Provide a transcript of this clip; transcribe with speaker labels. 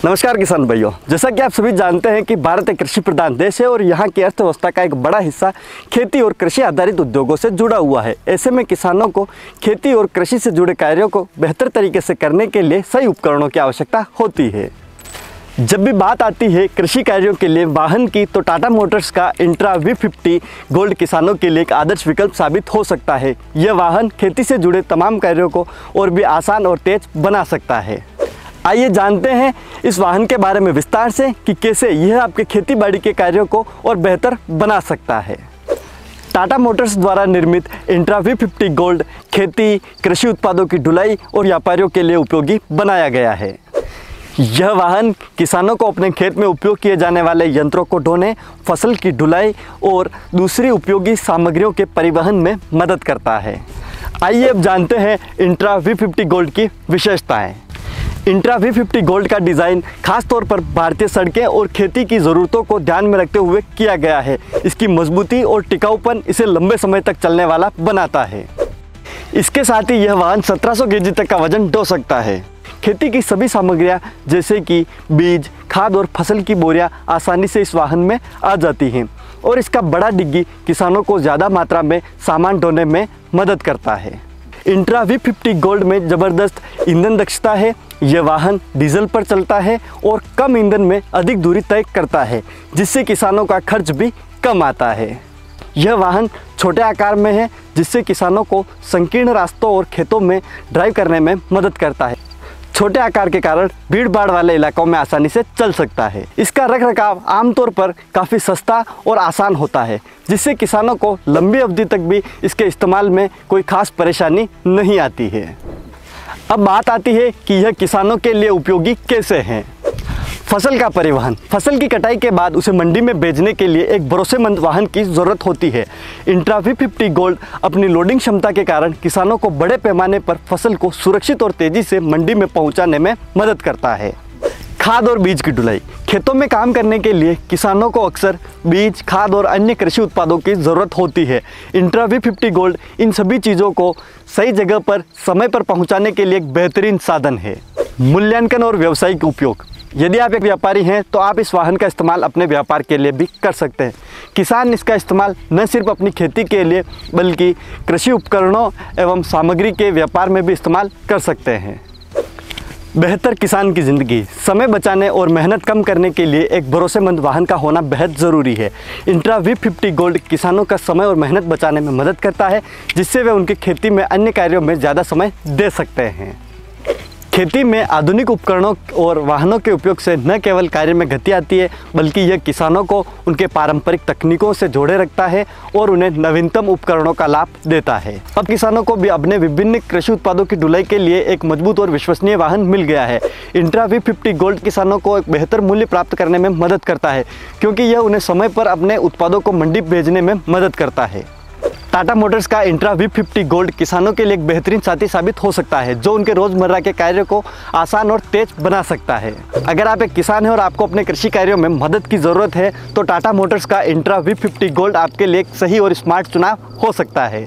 Speaker 1: नमस्कार किसान भाइयों, जैसा कि आप सभी जानते हैं कि भारत एक कृषि प्रधान देश है और यहाँ की अर्थव्यवस्था का एक बड़ा हिस्सा खेती और कृषि आधारित उद्योगों से जुड़ा हुआ है। ऐसे में किसानों को खेती और कृषि से जुड़े कार्यों को बेहतर तरीके से करने के लिए सही उपकरणों की आवश्यकता होती है। जब भी बात आती है कृषि कार्यों के लिए वाहन की, तो टाटा मोटर्स का इंट्रा V50 गोल्ड किसानों के लिए एक आदर्श विकल्प साबित हो सकता है। यह वाहन खेती से जुड़े तमाम कार्यों को और भी आसान और तेज बना सकता है। आइए जानते हैं इस वाहन के बारे में विस्तार से कि कैसे यह आपके खेती बाड़ी के कार्यों को और बेहतर बना सकता है। टाटा मोटर्स द्वारा निर्मित इंट्रा V50 गोल्ड खेती, कृषि उत्पादों की ढुलाई और व्यापारियों के लिए उपयोगी बनाया गया है। यह वाहन किसानों को अपने खेत में उपयोग किए जाने वाले यंत्रों को ढोने, फसल की ढुलाई और दूसरी उपयोगी सामग्रियों के परिवहन में मदद करता है। आइए अब जानते हैं इंट्रा V50 गोल्ड की विशेषताएं। इंट्रा V50 गोल्ड का डिज़ाइन खास तौर पर भारतीय सड़कें और खेती की ज़रूरतों को ध्यान में रखते हुए किया गया है। इसकी मजबूती और टिकाऊपन इसे लंबे समय तक चलने वाला बनाता है। इसके साथ ही यह वाहन 1700 kg तक का वजन ढो सकता है। खेती की सभी सामग्रियां जैसे कि बीज, खाद और फसल की बोरियां आसानी से इस वाहन में आ जाती हैं और इसका बड़ा डिग्गी किसानों को ज़्यादा मात्रा में सामान ढोने में मदद करता है। इंट्रा V50 गोल्ड में ज़बरदस्त ईंधन दक्षता है। यह वाहन डीजल पर चलता है और कम ईंधन में अधिक दूरी तय करता है, जिससे किसानों का खर्च भी कम आता है। यह वाहन छोटे आकार में है, जिससे किसानों को संकीर्ण रास्तों और खेतों में ड्राइव करने में मदद करता है। छोटे आकार के कारण भीड़ भाड़ वाले इलाकों में आसानी से चल सकता है। इसका रखरखाव आमतौर पर काफ़ी सस्ता और आसान होता है, जिससे किसानों को लंबी अवधि तक भी इसके इस्तेमाल में कोई खास परेशानी नहीं आती है। अब बात आती है कि यह किसानों के लिए उपयोगी कैसे हैं। फसल का परिवहन। फसल की कटाई के बाद उसे मंडी में भेजने के लिए एक भरोसेमंद वाहन की ज़रूरत होती है। इंट्रा V50 गोल्ड अपनी लोडिंग क्षमता के कारण किसानों को बड़े पैमाने पर फसल को सुरक्षित और तेज़ी से मंडी में पहुंचाने में मदद करता है। खाद और बीज की ढुलाई। खेतों में काम करने के लिए किसानों को अक्सर बीज, खाद और अन्य कृषि उत्पादों की ज़रूरत होती है। इंट्रा V50 गोल्ड इन सभी चीज़ों को सही जगह पर समय पर पहुंचाने के लिए एक बेहतरीन साधन है। मूल्यांकन और व्यावसायिक उपयोग। यदि आप एक व्यापारी हैं तो आप इस वाहन का इस्तेमाल अपने व्यापार के लिए भी कर सकते हैं। किसान इसका इस्तेमाल न सिर्फ अपनी खेती के लिए बल्कि कृषि उपकरणों एवं सामग्री के व्यापार में भी इस्तेमाल कर सकते हैं। बेहतर किसान की ज़िंदगी। समय बचाने और मेहनत कम करने के लिए एक भरोसेमंद वाहन का होना बेहद ज़रूरी है। इंट्रा V50 गोल्ड किसानों का समय और मेहनत बचाने में मदद करता है, जिससे वे उनकी खेती में अन्य कार्यों में ज़्यादा समय दे सकते हैं। खेती में आधुनिक उपकरणों और वाहनों के उपयोग से न केवल कार्य में गति आती है, बल्कि यह किसानों को उनके पारंपरिक तकनीकों से जोड़े रखता है और उन्हें नवीनतम उपकरणों का लाभ देता है। अब किसानों को भी अपने विभिन्न कृषि उत्पादों की ढुलाई के लिए एक मजबूत और विश्वसनीय वाहन मिल गया है। इंट्रा V50 गोल्ड किसानों को एक बेहतर मूल्य प्राप्त करने में मदद करता है, क्योंकि यह उन्हें समय पर अपने उत्पादों को मंडी भेजने में मदद करता है। टाटा मोटर्स का इंट्रा V50 गोल्ड किसानों के लिए एक बेहतरीन साथी साबित हो सकता है, जो उनके रोज़मर्रा के कार्यों को आसान और तेज बना सकता है। अगर आप एक किसान हैं और आपको अपने कृषि कार्यों में मदद की ज़रूरत है, तो टाटा मोटर्स का इंट्रा V50 गोल्ड आपके लिए एक सही और स्मार्ट चुनाव हो सकता है।